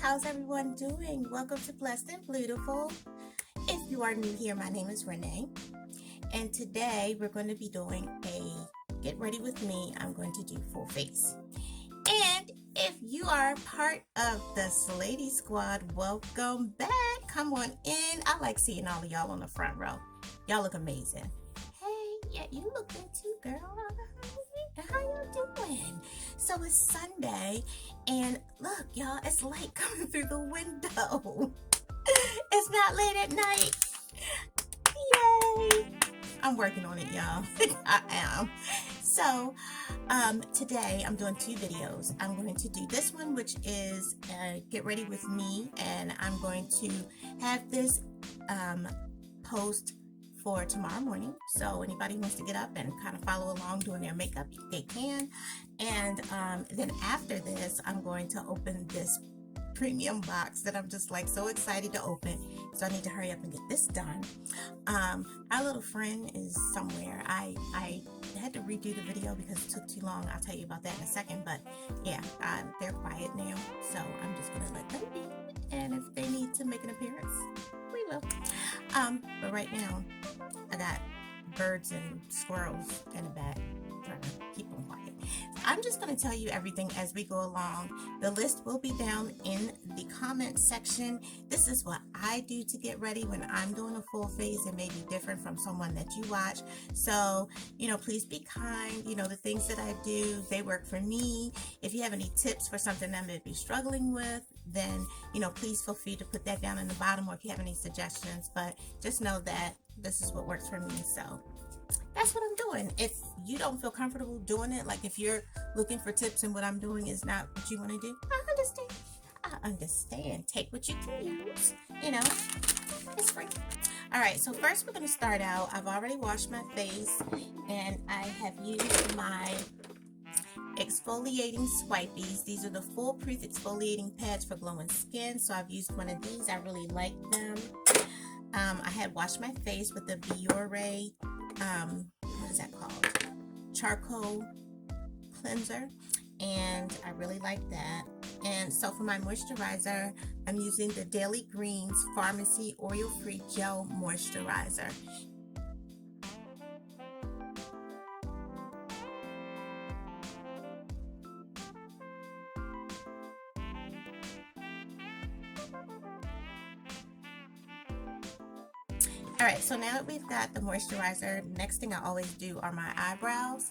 how's everyone doing? Welcome to Blessed and Beautiful. If you are new here, my name is Renee, and today we're going to be doing a get ready with me. I'm going to do full face. And if you are part of the Slady Squad, welcome back. Come on in. I like seeing all of y'all on the front row. Y'all look amazing. Hey, yeah, you look good too, girl. How you doing? So it's Sunday, and look, y'all, it's light coming through the window. It's not late at night. Yay! I'm working on it, y'all. I am. So today I'm doing two videos. I'm going to do this one, which is get ready with me, and I'm going to have this post for tomorrow morning. So anybody who wants to get up and kind of follow along doing their makeup, they can. And then after this, I'm going to open this premium box that I'm just like so excited to open. So I need to hurry up and get this done. Our little friend is somewhere. I had to redo the video because it took too long. I'll tell you about that in a second. But yeah, they're quiet now. So I'm just gonna let them be. And if they need to make an appearance, we will. But right now, I got birds and squirrels in the back trying to keep them quiet. I'm just going to tell you everything as we go along. The list will be down in the comment section. This is what I do to get ready when I'm doing a full face. It may be different from someone that you watch. So, please be kind. The things that I do, they work for me. If you have any tips for something I may be struggling with, then, please feel free to put that down in the bottom, or if you have any suggestions. But just know that this is what works for me. So that's what I'm doing. If you don't feel comfortable doing it, like if you're looking for tips and what I'm doing is not what you want to do, I understand. Take what you can use. It's free. All right, so first we're going to start out. I've already washed my face, and I have used my exfoliating swipies. These are the foolproof exfoliating pads for glowing skin. So I've used one of these. I really like them. I had washed my face with the Biore, what is that called? Charcoal cleanser, and I really like that. And so for my moisturizer, I'm using the Daily Greens Farmacy Oil-Free Gel Moisturizer. All right, so now that we've got the moisturizer, next thing I always do are my eyebrows.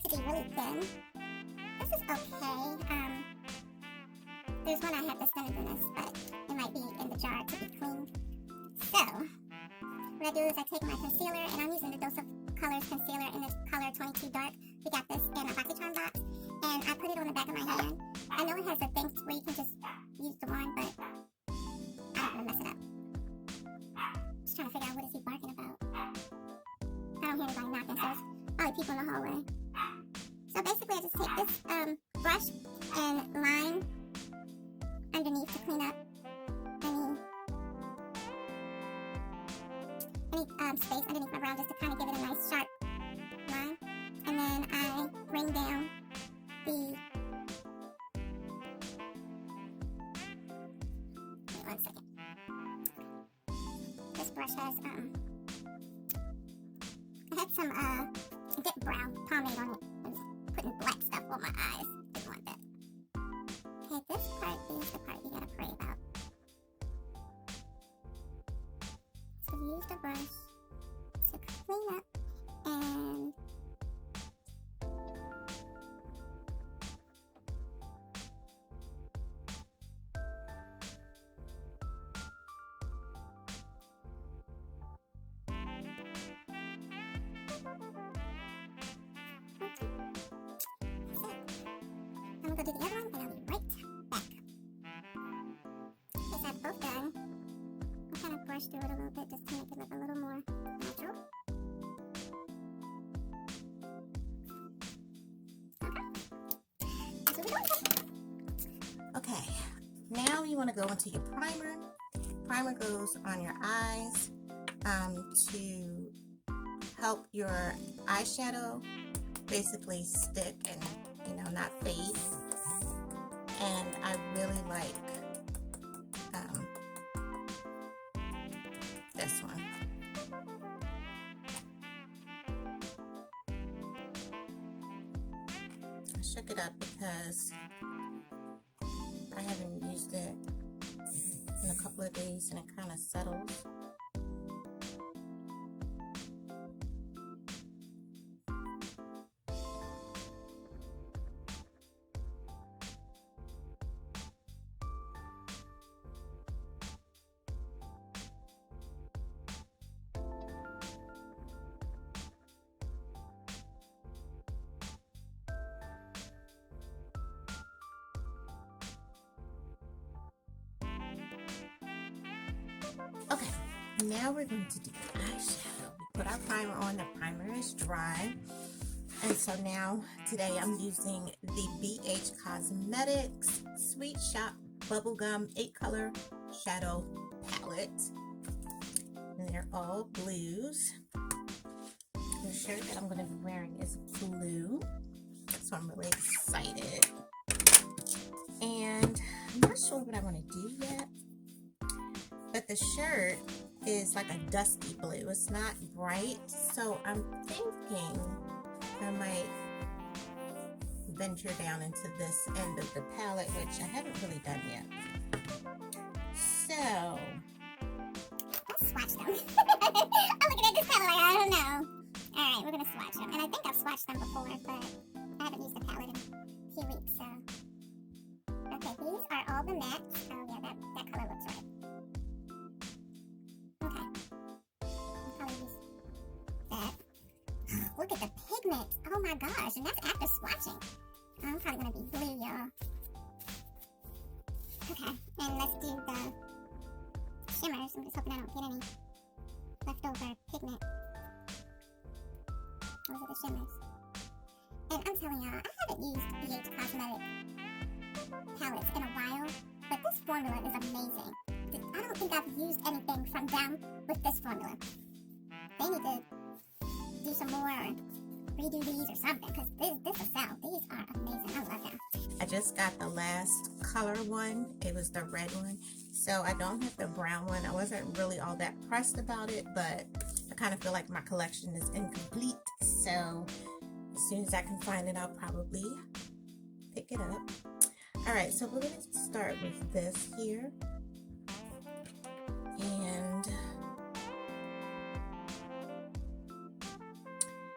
To be really thin. This is okay. There's one I have that's thinner than this, but it might be in the jar to be cleaned. So, what I do is I take my concealer, and I'm using the Dose of Colors concealer in this color 22 Dark. We got this in a Boxycharm box, and I put it on the back of my hand. I know it has a thing where you can just use the wand, but I don't want to mess it up. Just trying to figure out what is he barking about. I don't hear anybody knocking, so there's probably people in the hallway. So basically, I just take this brush and line underneath to clean up any space underneath my brow, just to kind of give it a nice sharp line. And then I bring down the... Wait 1 second. This brush has I had some dip brow pomade on it. Putting black stuff on my eyes. Didn't want that. Okay, this part is the part you gotta pray about. So use the brush to clean up and do the other one, and I'll be right back. Okay, so I've both done. I'll kind of brush through it a little bit just to make it look a little more natural. Okay, now you want to go into your primer. Primer goes on your eyes to help your eyeshadow basically stick and, you know, not fade. And I really like this one. I shook it up because I haven't used it in a couple of days and it kind of settles. Okay, now we're going to do the eyeshadow. We put our primer on, the primer is dry. And so now, today I'm using the BH Cosmetics Sweet Shop Bubblegum 8-Color Shadow Palette. And they're all blues. The shirt that I'm going to be wearing is blue. So I'm really excited. And I'm not sure what I want to do yet. But the shirt is like a dusty blue. It's not bright. So I'm thinking I might venture down into this end of the palette, which I haven't really done yet. So let's swatch them. I'm looking at this palette like, I don't know. Alright, we're going to swatch them. And I think I've swatched them before, but I haven't used the palette in a few weeks, so. Okay, these are all the mattes. Oh yeah, that color looks right. Okay. I'll probably use that. Look at the pigment. Oh my gosh, and that's after swatching. I'm probably going to be blue, y'all. Okay, and let's do the shimmers. I'm just hoping I don't get any leftover pigment. Those are the shimmers. And I'm telling y'all, I haven't used BH Cosmetic palettes in a while, but this formula is amazing. I don't think I've used anything from them with this formula. They need to do some more or redo these or something, because this will sell. These are amazing. I love them. I just got the last color one. It was the red one. So I don't have the brown one. I wasn't really all that pressed about it, but I kind of feel like my collection is incomplete. So as soon as I can find it, I'll probably pick it up. All right, so we're going to start with this here. And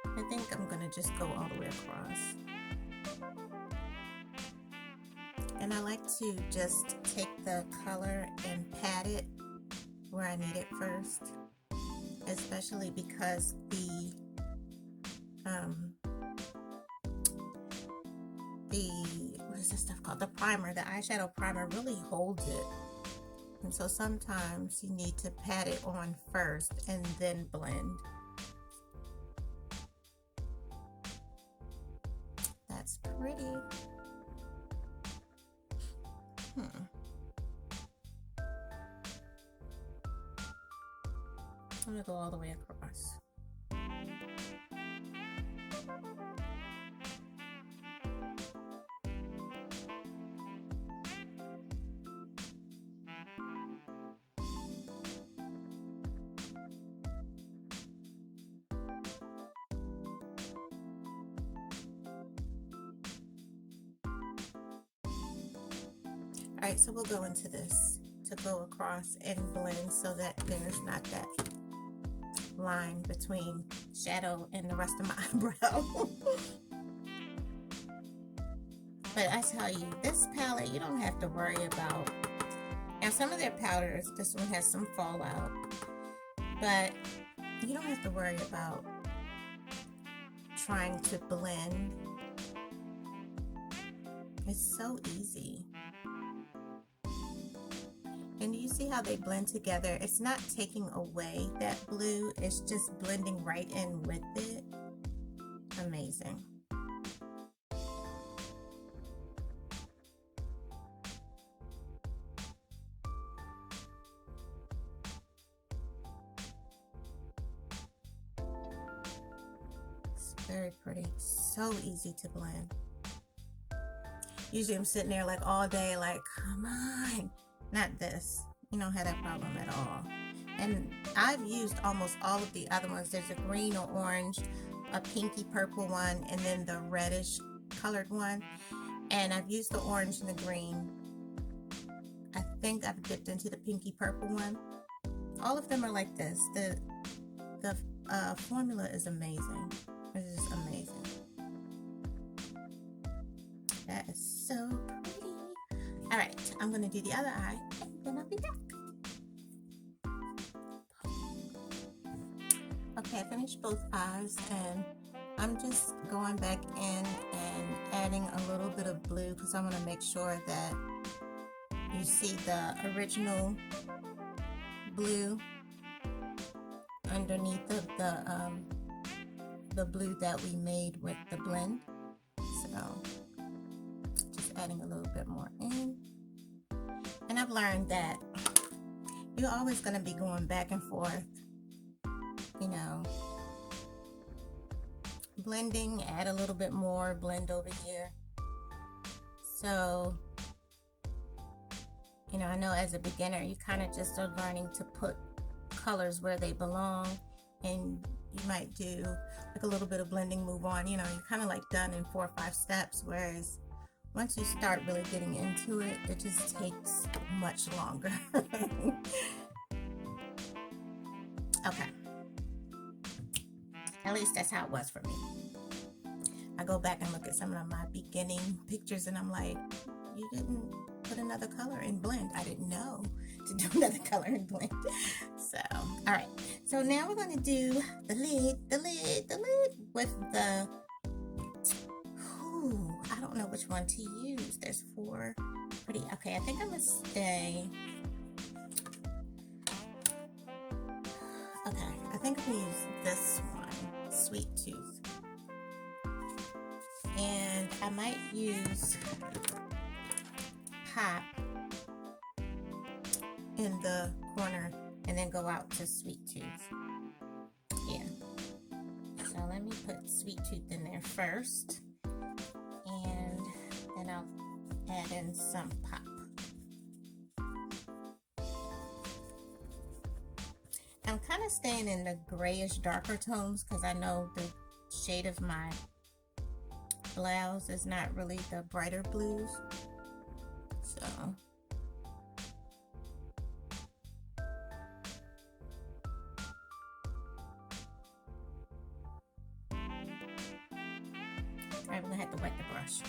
I think I'm going to just go all the way across. And I like to just take the color and pat it where I need it first, especially because the what is this stuff called? The primer, the eyeshadow primer really holds it. And so sometimes you need to pat it on first and then blend. That's pretty. I'm gonna go all the way across. All right, so we'll go into this to go across and blend so that there's not that line between shadow and the rest of my eyebrow. But I tell you, this palette, you don't have to worry about. Now, some of their powders, this one has some fallout, but you don't have to worry about trying to blend It's so easy. And you see how they blend together? It's not taking away that blue, it's just blending right in with it. Amazing. It's very pretty. So easy to blend. Usually I'm sitting there like all day, like, come on. Not this. You don't have that problem at all. And I've used almost all of the other ones. There's a green or orange, a pinky purple one, and then the reddish colored one. And I've used the orange and the green. I think I've dipped into the pinky purple one. All of them are like this. The formula is amazing. It is amazing. That is so pretty. All right, I'm gonna do the other eye, and then I'll be back. Okay, I finished both eyes, and I'm just going back in and adding a little bit of blue because I want to make sure that you see the original blue underneath of the blue that we made with the blend. So just adding a little bit more in. And I've learned that you're always going to be going back and forth, you know, blending, add a little bit more, blend over here. So, you know, I know as a beginner, you kind of just are learning to put colors where they belong, and you might do like a little bit of blending, move on. You know, you're kind of like done in 4 or 5 steps, whereas once you start really getting into it, it just takes much longer. Okay. At least that's how it was for me. I go back and look at some of my beginning pictures and I'm like, you didn't put another color in blend. I didn't know to do another color in blend. So, all right. So now we're going to do the lid with the, I don't know which one to use. There's 4 pretty. Okay, I think I'm going to stay. Okay, I think I'm going to use this one, Sweet Tooth. And I might use Pop in the corner and then go out to Sweet Tooth. Yeah. So let me put Sweet Tooth in there first. And then I'll add in some Pop. I'm kind of staying in the grayish darker tones because I know the shade of my blouse is not really the brighter blues. So alright, we're gonna have to wet the brush.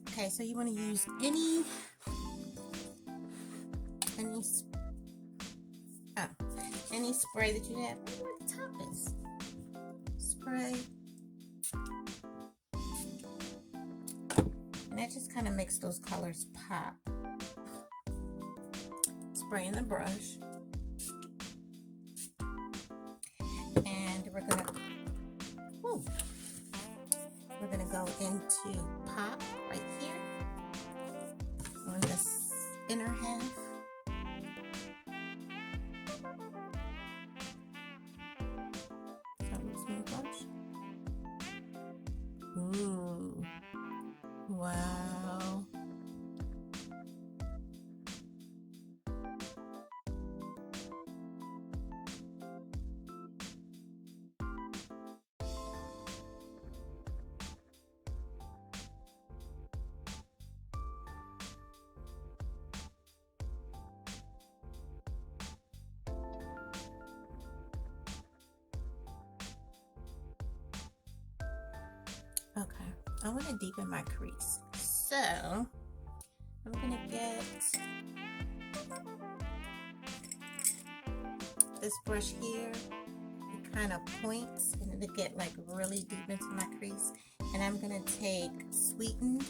Okay, so you want to use any spray that you have. I don't know what the top is. Spray. And that just kind of makes those colors pop. Spray in the brush. And we're gonna go into Pop right here on this inner half. Ooh, wow. Okay, I want to deepen my crease. So, I'm going to get this brush here kind of points and it'll get like really deep into my crease. And I'm gonna take Sweetened,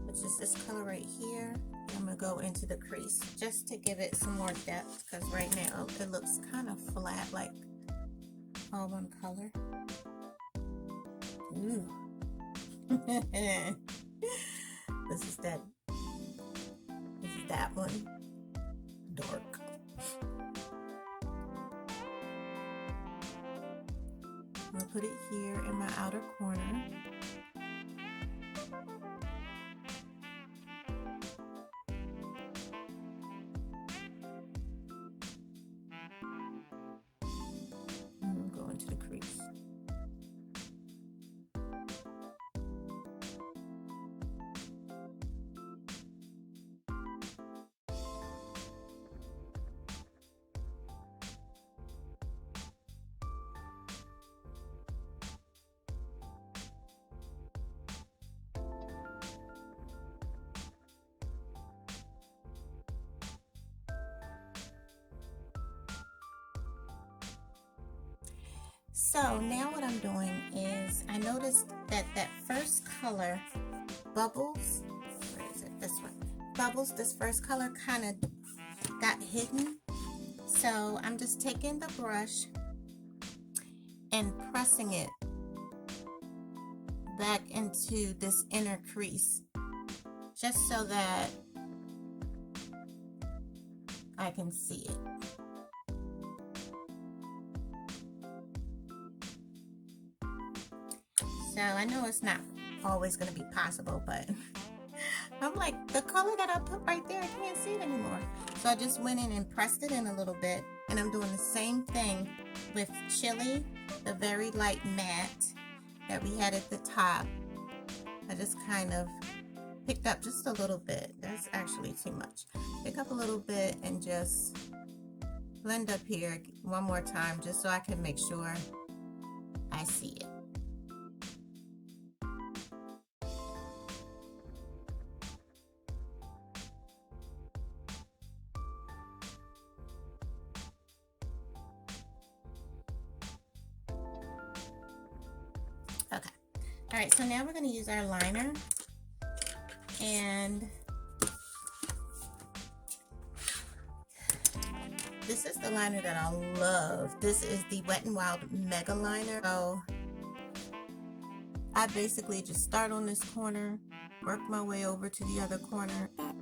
which is this color right here. I'm gonna go into the crease just to give it some more depth, because right now it looks kind of flat, like all one color. Ooh. This is that one. Dark. I'm gonna put it here in my outer corner. And go into the crease. So now what I'm doing is, I noticed that that first color, Bubbles, where is it? This one. Bubbles, this first color kind of got hidden. So I'm just taking the brush and pressing it back into this inner crease, just so that I can see it. So I know it's not always going to be possible, but I'm like, the color that I put right there, I can't see it anymore. So I just went in and pressed it in a little bit, and I'm doing the same thing with Chili, the very light matte that we had at the top. I just kind of picked up just a little bit. That's actually too much. Pick up a little bit and just blend up here one more time, just so I can make sure I see it. Okay. All right, so now we're going to use our liner, and this is the liner that I love. This is the Wet n Wild Mega Liner. So I basically just start on this corner, work my way over to the other corner. So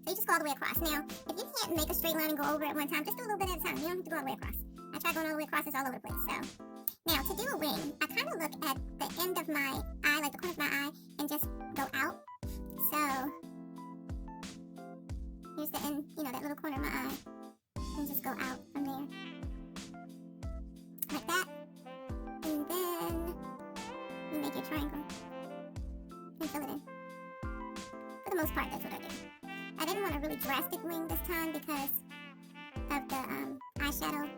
you just go all the way across. Now, if you can't make a straight line and go over it one time, just do a little bit at a time. You don't have to go all the way across. I try going all the way across, it's all over the place. So now, to do a wing, I kind of look at the end of my eye, like the corner of my eye, and just go out. So here's the end, you know, that little corner of my eye, and just go out from there, like that. And then you make your triangle and fill it in. For the most part, that's what I do. I didn't want a really drastic wing this time because of the eyeshadow.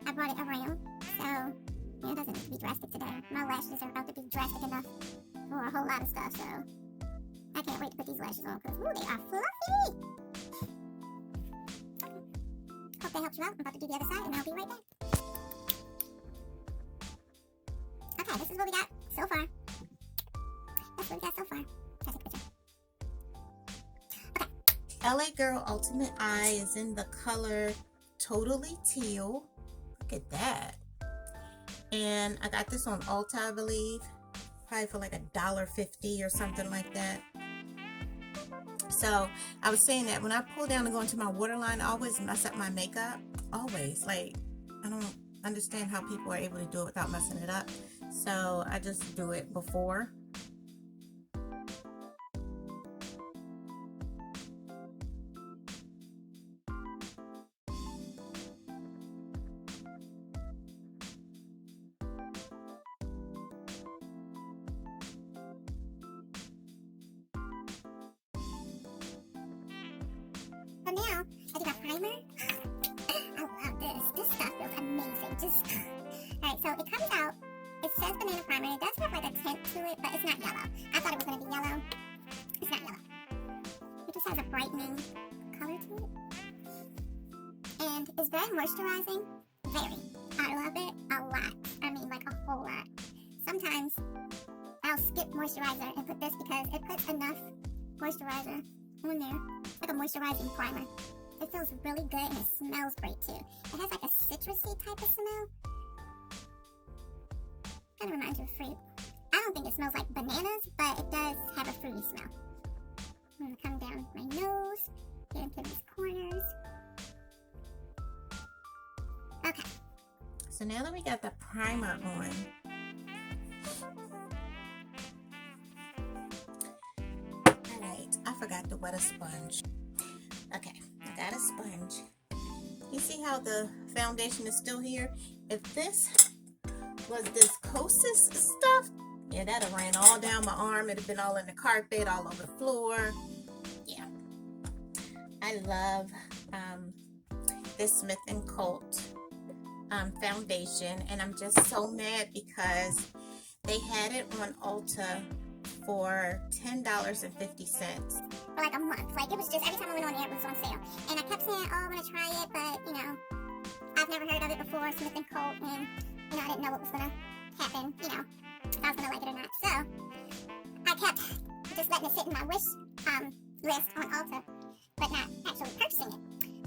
I brought it around, so it doesn't need to be drastic today. My lashes are about to be drastic enough for a whole lot of stuff, so I can't wait to put these lashes on because, ooh, they are fluffy! Hope that helps you out. I'm about to do the other side, and I'll be right back. Okay, this is what we got so far. That's what we got so far. Try to take a picture. Okay. LA Girl Ultimate Eye is in the color Totally Teal. Look at that. And I got this on Ulta, I believe, probably for like $1.50 or something like that. So I was saying that when I pull down to go into my waterline, I always mess up my makeup. Always. Like, I don't understand how people are able to do it without messing it up. So I just do it before. So now, I did a primer. I love this. This stuff feels amazing. Just, alright, so it comes out, it says banana primer. It does have like a tint to it, but it's not yellow. I thought it was going to be yellow. It's not yellow. It just has a brightening color to it. and it's very moisturizing. Very. I love it a lot. I mean, like a whole lot. Sometimes I'll skip moisturizer and put this because it puts enough moisturizer on there, like a moisturizing primer. It feels really good and it smells great too. It has like a citrusy type of smell. Kind of reminds you of fruit. I don't think it smells like bananas, but it does have a fruity smell. I'm gonna come down my nose, get into these corners. Okay. So now that we got the primer on, alright, I forgot to wet a sponge. Okay, I got a sponge. You see how the foundation is still here? If this was viscose stuff, yeah, that'd have ran all down my arm. It'd have been all in the carpet, all over the floor. Yeah. I love this Smith & Colt foundation, and I'm just so mad because they had it on Ulta for $10.50. For like a month. Like, it was just, every time I went on there, it was on sale. And I kept saying, oh, I want to try it, but, you know, I've never heard of it before, Smith & Colt, and, you know, I didn't know what was going to happen, you know, if I was going to like it or not. So, I kept just letting it sit in my wish list on Ulta, but not actually purchasing it.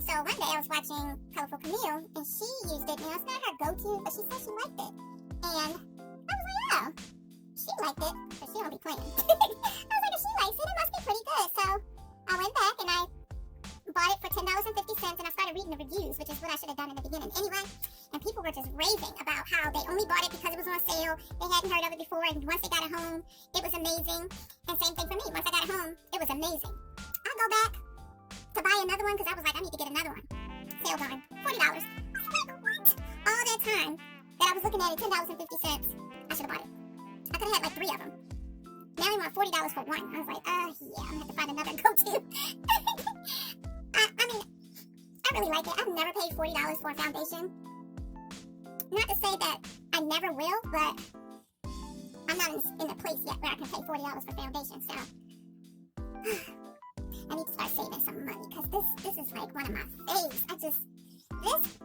So, one day I was watching Colorful Camille, and she used it, and it's not her go-to, but she said she liked it. And I was like, oh, she liked it, but she don't be playing. I was like, if she likes it, it must be pretty good. So, I went back, and I bought it for $10.50, and I started reading the reviews, which is what I should have done in the beginning anyway. And people were just raving about how they only bought it because it was on sale. They hadn't heard of it before, and once they got it home, it was amazing. And same thing for me. Once I got it home, it was amazing. I go back to buy another one because I was like, I need to get another one. Sale going, $40. I was like, what? All that time that I was looking at it, $10.50, I should have bought it. I could have had like 3 of them. Now they want $40 for one. I was like, yeah, I'm gonna have to find another go-to. I mean, I really like it. I've never paid $40 for a foundation. Not to say that I never will, but I'm not in a place yet where I can pay $40 for foundation, so I need to start saving some money, because this is like one of my faves. This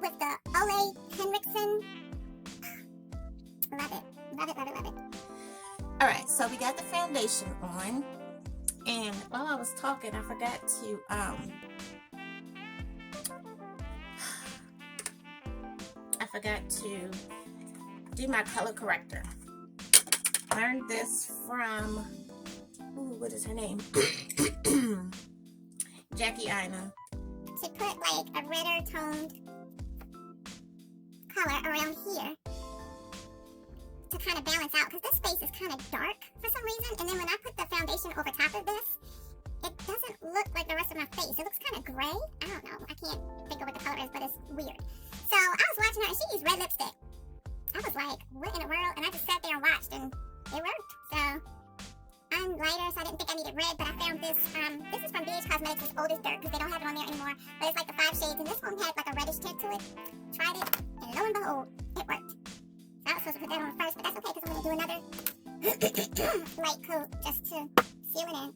with the Ole Henriksen, love it, love it, love it, love it. Alright, so we got the foundation on, and while I was talking, I forgot to do my color corrector. Learned this from, what is her name? Jackie Ina. To put like a redder toned color around here to kind of balance out, because this space is kind of dark for some reason, and then when I put the foundation over top of this, it doesn't look like the rest of my face. It looks kind of gray. I don't know. I can't think of what the color is, but it's weird. So I was watching her, and she used red lipstick. I was like, what in the world? And I just sat there and watched, and it worked. So I'm lighter, so I didn't think I needed red, but I found this. This is from BH Cosmetics. It's Old as Dirt, because they don't have it on there anymore. But it's like the 5 shades, and this one had like a reddish tint to it. Tried it, and lo and behold, it worked. So I was supposed to put that on first, but that's okay, because I'm going to do another light coat just to seal it in.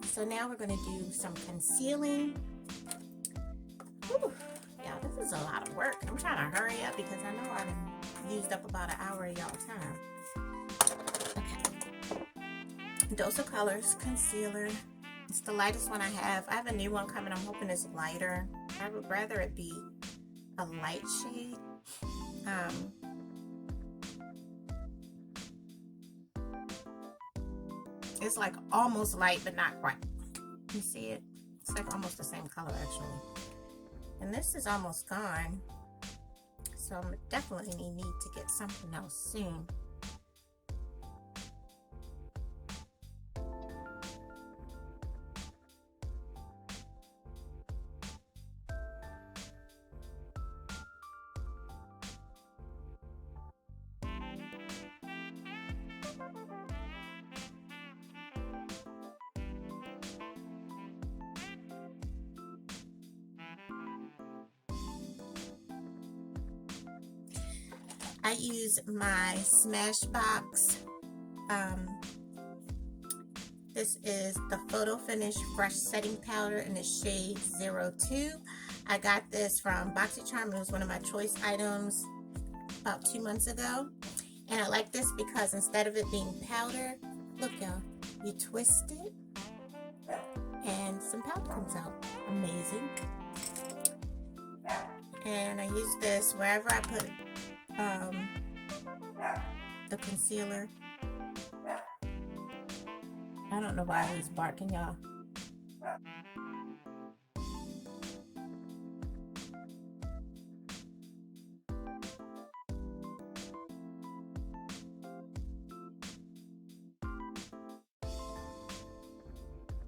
So now we're going to do some concealing. Whew. Yeah, this is a lot of work. I'm trying to hurry up because I know I've used up about an hour of y'all time. Okay. Dose of Colors concealer. It's the lightest one I have. I have a new one coming. I'm hoping it's lighter. I would rather it be a light shade. It's like almost light, but not quite. You see it? It's like almost the same color, actually. And this is almost gone. So I definitely need to get something else soon. I use my Smashbox. This is the Photo Finish Fresh Setting Powder in the shade 02. I got this from Boxycharm. It was one of my choice items about 2 months ago. And I like this because instead of it being powder, look y'all, you twist it and some powder comes out. Amazing. And I use this wherever I put the concealer. I don't know why he's barking, y'all.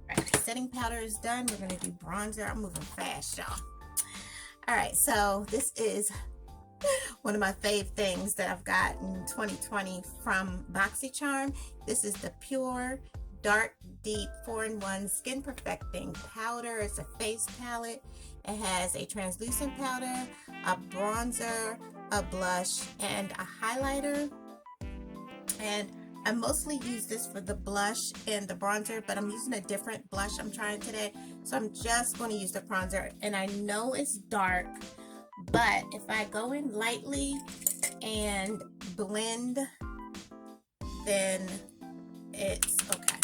Alright, setting powder is done. We're gonna do bronzer. I'm moving fast, y'all. Alright, so this is one of my fave things that I've got in 2020 from Boxycharm. This is the Pure Dark Deep 4-in-1 Skin Perfecting Powder. It's a face palette. It has a translucent powder, a bronzer, a blush, and a highlighter. And I mostly use this for the blush and the bronzer, but I'm using a different blush I'm trying today. So I'm just going to use the bronzer. And I know it's dark, but if I go in lightly and blend, then it's okay.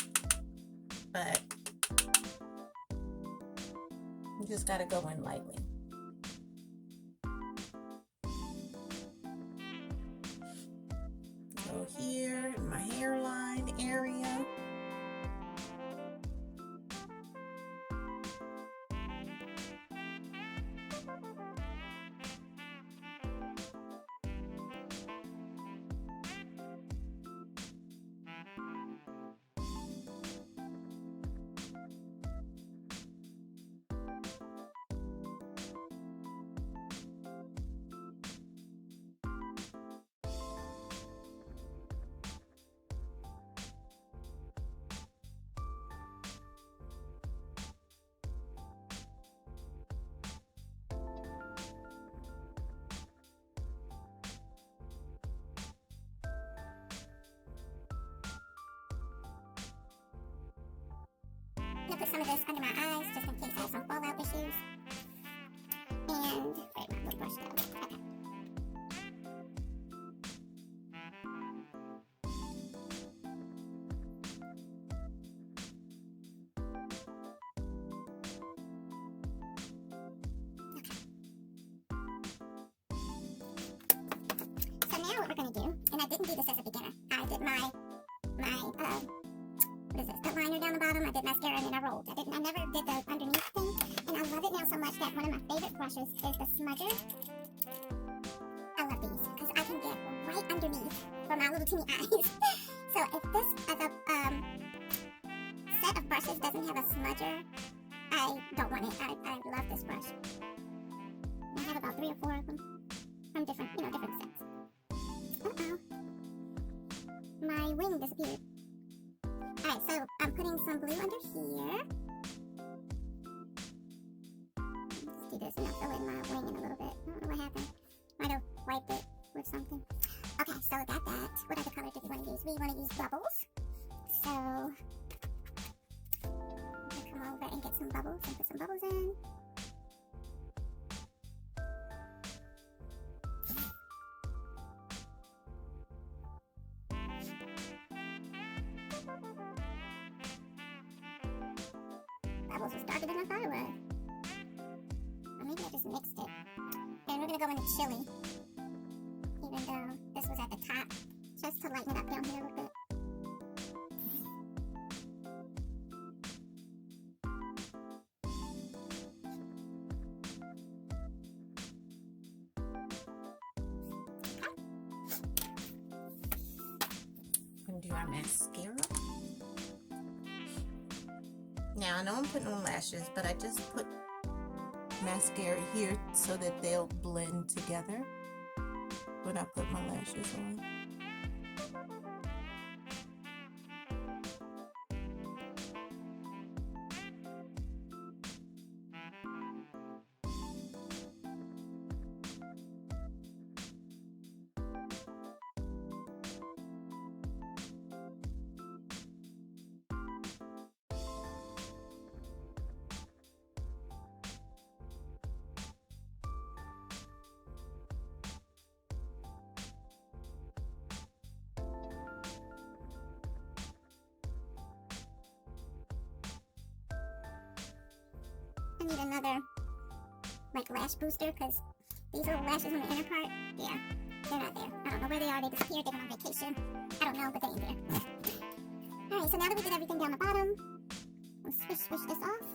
But you just gotta go in lightly. Go here in my hairline area. I'm gonna put some of this under my eyes just in case I have some fallout issues. And where'd my little brush go? Okay. So now what we're gonna do, and I didn't do this as a beginner. I did my what is this? The liner down the bottom. I did mascara and then I rolled. I never did the underneath thing, and I love it now so much that one of my favorite brushes is the smudger. I love these because I can get right underneath for my little teeny eyes. So if this other set of brushes doesn't have a smudger, I don't want it. I love this brush. I have about 3 or 4 of them from different sets. Uh-oh. My wing disappeared. Alright, so I'm putting some blue under here. Let's do this and I'll fill in my wing in a little bit. I don't know what happened. Might have wiped it with something. Okay, so I got that. What other colors do we want to use? We want to use bubbles. So, I'm going to come over and get some bubbles and put some bubbles in. Bubbles was darker than I thought it was. Or maybe I just mixed it. And we're gonna go into chili. Even though this was at the top. Just to lighten it up down here a little bit. I'm gonna do our mascara. Now I know I'm putting on lashes, but I just put mascara here so that they'll blend together when I put my lashes on. need another, like, lash booster, because these little lashes on the inner part, yeah, they're not there. I don't know where they are. They disappeared. They went on vacation. I don't know, but they ain't there. Alright, so now that we did everything down the bottom, we'll swish this off.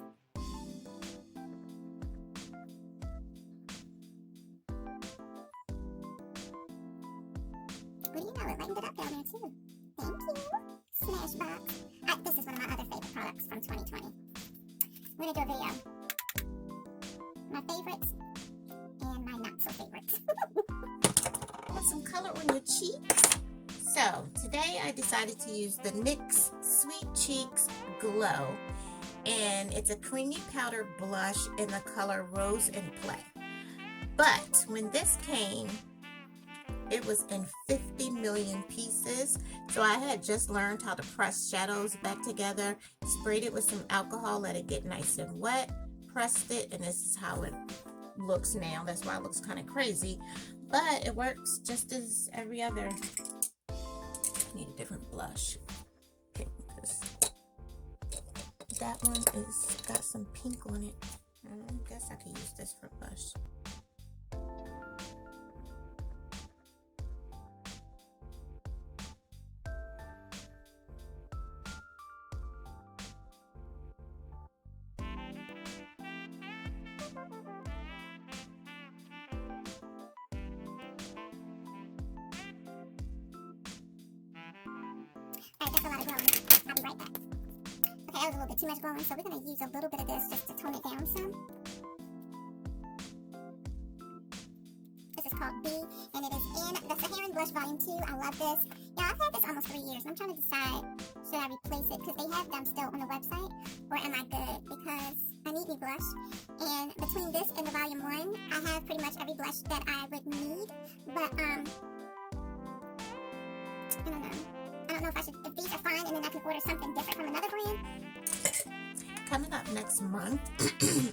What do you know? It lightened it up down there, too. Thank you. Smashbox. This is one of my other favorite products from 2020. We're going to do a video. My favorites and my not so favorites. Want some color on your cheeks? So, today I decided to use the NYX Sweet Cheeks Glow. And it's a creamy powder blush in the color Rose and Play. But when this came, it was in 50 million pieces. So I had just learned how to press shadows back together. Sprayed it with some alcohol, let it get nice and wet. Pressed it, and this is how it looks now. That's why it looks kind of crazy. But it works just as every other. Need a different blush. Okay, because that one is got some pink on it. I guess I could use this for blush. Alright, that's a lot of glowing. I'll be right back. Okay, that was a little bit too much glowing, so we're going to use a little bit of this just to tone it down some. This is called B, and it is in the Saharan Blush Volume 2. I love this. Yeah, I've had this almost 3 years, and I'm trying to decide, should I replace it? Because they have them still on the website, or am I good? Because I need new blush, and between this and the Volume 1, I have pretty much every blush that I would need, but, I don't know. I don't know if these are fine, and then I can order something different from another brand. Coming up next month,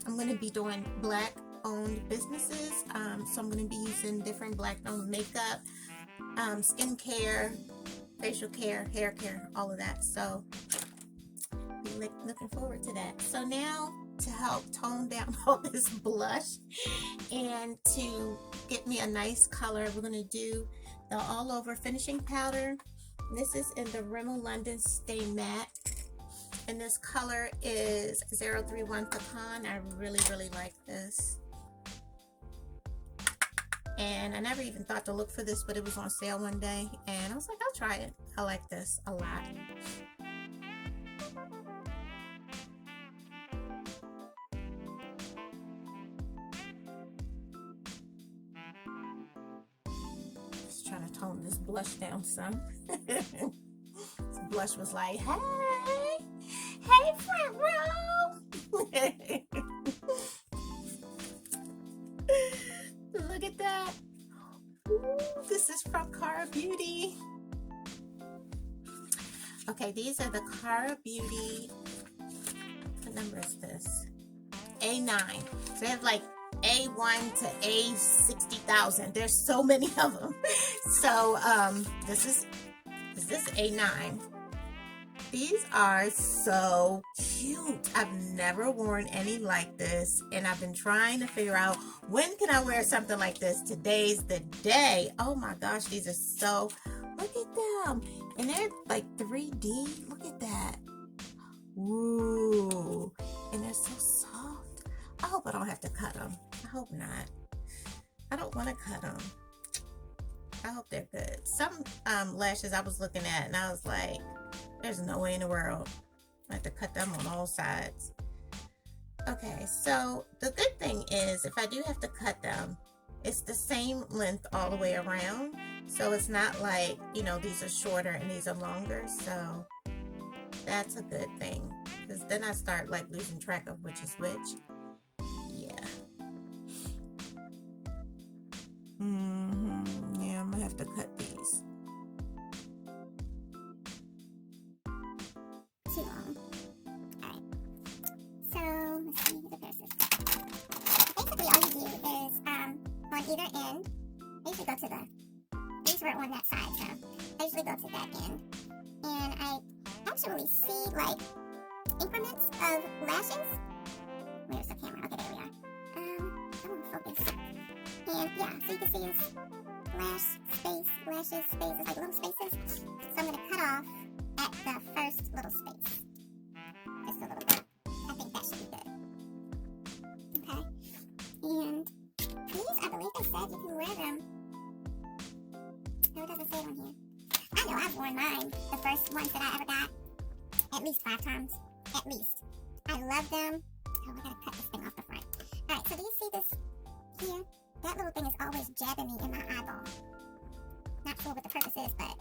I'm going to be doing Black-owned businesses. So I'm going to be using different Black-owned makeup, skincare, facial care, hair care, all of that. So be looking forward to that. So now, to help tone down all this blush and to get me a nice color, we're going to do the all over finishing powder. This is in the Rimmel London Stay Matte, and this color is 031 Pecan. I really like this, and I never even thought to look for this, but it was on sale one day and I was like, I'll try it. I like this a lot. Trying to tone this blush down some. This blush was like, hey front row. Look at that. Ooh, this is from Cara Beauty. Okay, these are the Cara Beauty, what number is this? A9. So they have like A1 to A60,000. There's so many of them. So this is A9. These are so cute. I've never worn any like this, and I've been trying to figure out, when can I wear something like this? Today's the day. Oh my gosh, these are so, look at them. And they're like 3D. Look at that. Ooh. And they're so soft. I hope I don't have to cut them. I hope not. I don't want to cut them. I hope they're good. Some lashes I was looking at, and I was like, there's no way in the world. I have to cut them on all sides. Okay, so the good thing is, if I do have to cut them, it's the same length all the way around. So it's not like, you know, these are shorter and these are longer. So that's a good thing, because then I start like losing track of which is which. Yeah. Yeah, I'm gonna have to cut these. Too long. Alright. So, let's see if there's this. Basically, all you do is, on either end, I usually go to these were on that side, so I usually go to that end. And I actually see, like, increments of lashes Where's the camera? Okay, there we are. I won't focus. And yeah, so you can see it's lashes spaces, like little spaces. So I'm gonna cut off at the first little space. Just a little bit. I think that should be good. Okay. And these, I believe they said you can wear them. No, it doesn't say it on here. I know I've worn mine, the first ones that I ever got, at least 5 times. At least. I love them. Oh, I gotta cut this thing off the front. Alright, so do you see this here? That little thing is always jabbing me in my eyeball. Not sure what the purpose is, but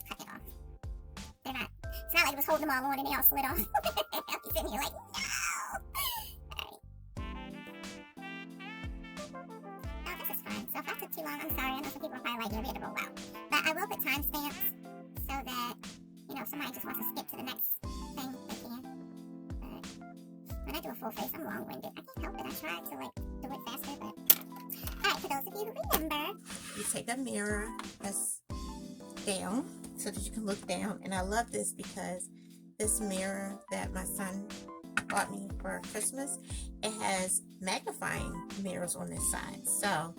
cut it off. They're not, it's not like it was holding them all on and they all slid off. I'll be sitting here like, no! Alright. Oh, this is fine. So if I took too long, I'm sorry. I know some people are probably like, you're ready to roll out. But I will put timestamps so that, you know, if somebody just wants to skip to the next thing, they can. But when I do a full face, I'm long-winded. I can't help it. I try to, like, do it faster, but... Alright, for those of you who remember... You take a mirror that's down so that you can look down. And I love this because this mirror that my son bought me for Christmas, it has magnifying mirrors on this side. So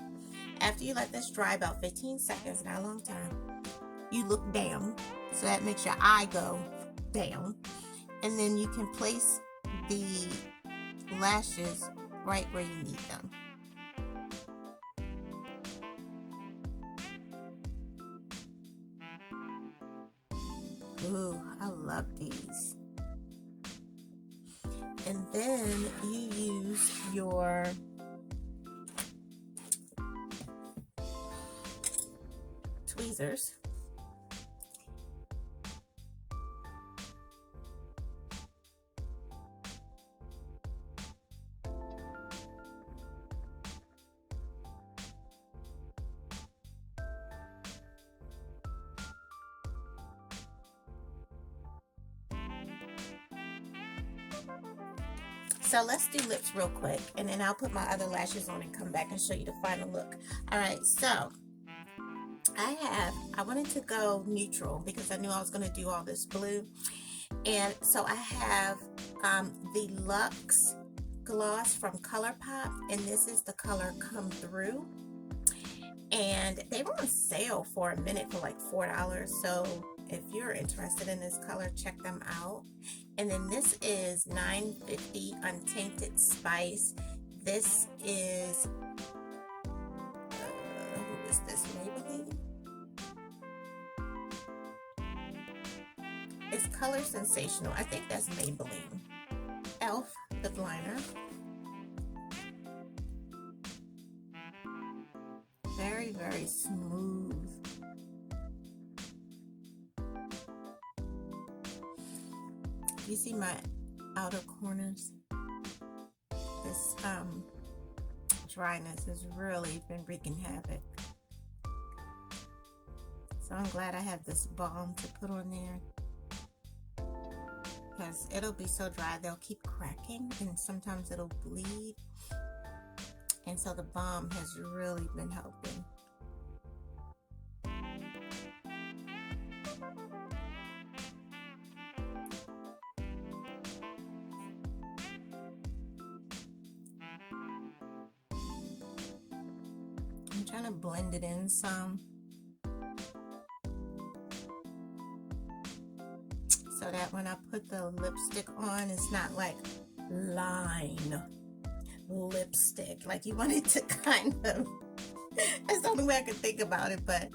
after you let this dry about 15 seconds, not a long time, you look down. So that makes your eye go down. And then you can place the lashes right where you need them. Ooh, I love these. And then you use your tweezers. So let's do lips real quick, and then I'll put my other lashes on and come back and show you the final look. All right, so I wanted to go neutral because I knew I was going to do all this blue. And so I have the Luxe gloss from ColourPop, and this is the color Come Through. And they were on sale for a minute for like $4. So if you're interested in this color, check them out. And then this is $9.50 Untainted Spice. This is, who is this, Maybelline? It's Color Sensational. I think that's Maybelline. e.l.f. lip liner. Very, very smooth. You see my outer corners? This dryness has really been wreaking havoc. So I'm glad I have this balm to put on there, because it'll be so dry they'll keep cracking and sometimes it'll bleed. And so the balm has really been helping. I'm trying to blend it in some so that when I put the lipstick on, it's not like line lipstick. Like you want it to kind of, that's the only way I can think about it, but it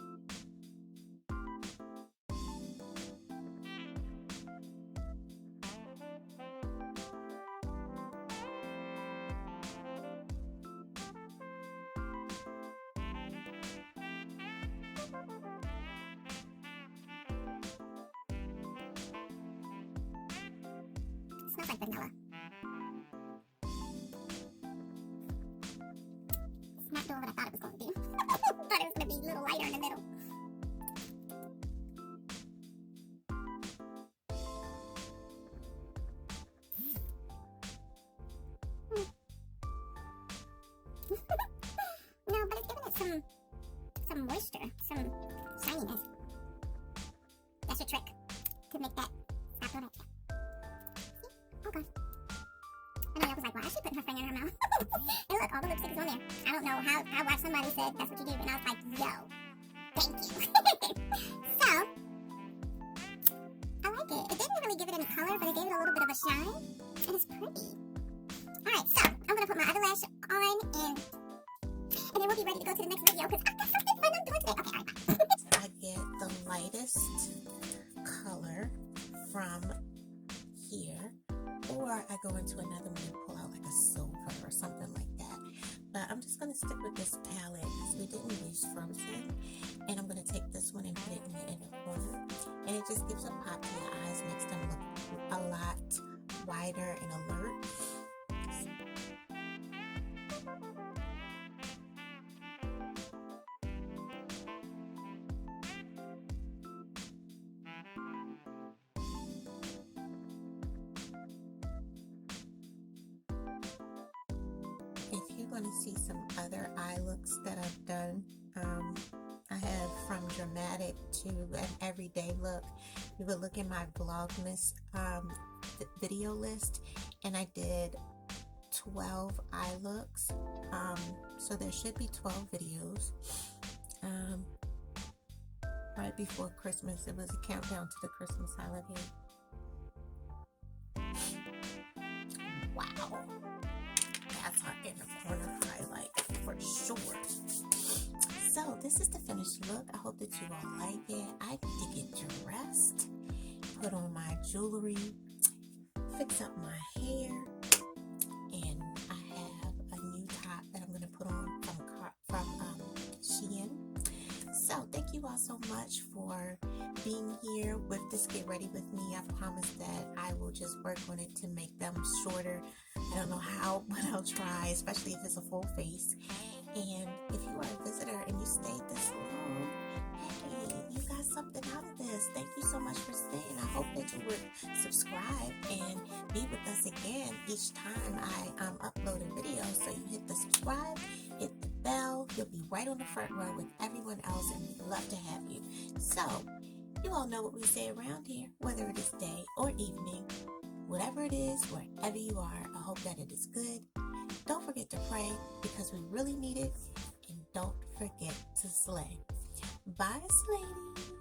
smells like vanilla. It's not doing what I thought it was going to do. I thought it was going to be a little lighter in the middle. No, but it's giving it some moisture, some shininess. That's your trick to make that stop doing it. Oh god. And then I was like, why is she putting her finger in her mouth? And look, all the lipstick is on there. I don't know how, I watched somebody said that's what you do. And I was like, yo, thank you. So, I like it. It didn't really give it any color, but it gave it a little bit of a shine. And it's pretty. Alright, so, I'm going to put my other lash on and then we'll be ready to go to the next video because I've got something fun I'm doing today. Okay, alright, bye. I get the lightest color from here, or I go into another one and pull out like a silver or something like that. But I'm just going to stick with this palette because we didn't use Frozen. And I'm going to take this one and put it in the inner corner. And it just gives a pop to your eyes, makes them look a lot wider and alert. If you're going to see some other eye looks that I've done, I have from dramatic to an everyday look. You would look in my Vlogmas video list, and I did 12 eye looks. So there should be 12 videos. Right before Christmas, it was a countdown to the Christmas holiday. Wow. That's our inner corner highlight for sure. So this is the finished look. I hope that you all like it. I need to get dressed, put on my jewelry, fix up my hair, and I have a new top that I'm going to put on from Shein. So thank you all so much for being here with this Get Ready With Me. I promise that I will just work on it to make them shorter. I don't know how, but I'll try, especially if it's a full face. And if you are a visitor and you stayed this long, hey, you got something out of this. Thank you so much for staying. I hope that you would subscribe and be with us again each time I upload a video. So you hit the subscribe, hit the bell. You'll be right on the front row with everyone else, and we'd love to have you. So you all know what we say around here, whether it is day or evening, whatever it is, wherever you are, I hope that it is good. Don't forget to pray because we really need it. And don't forget to slay. Bye, ladies.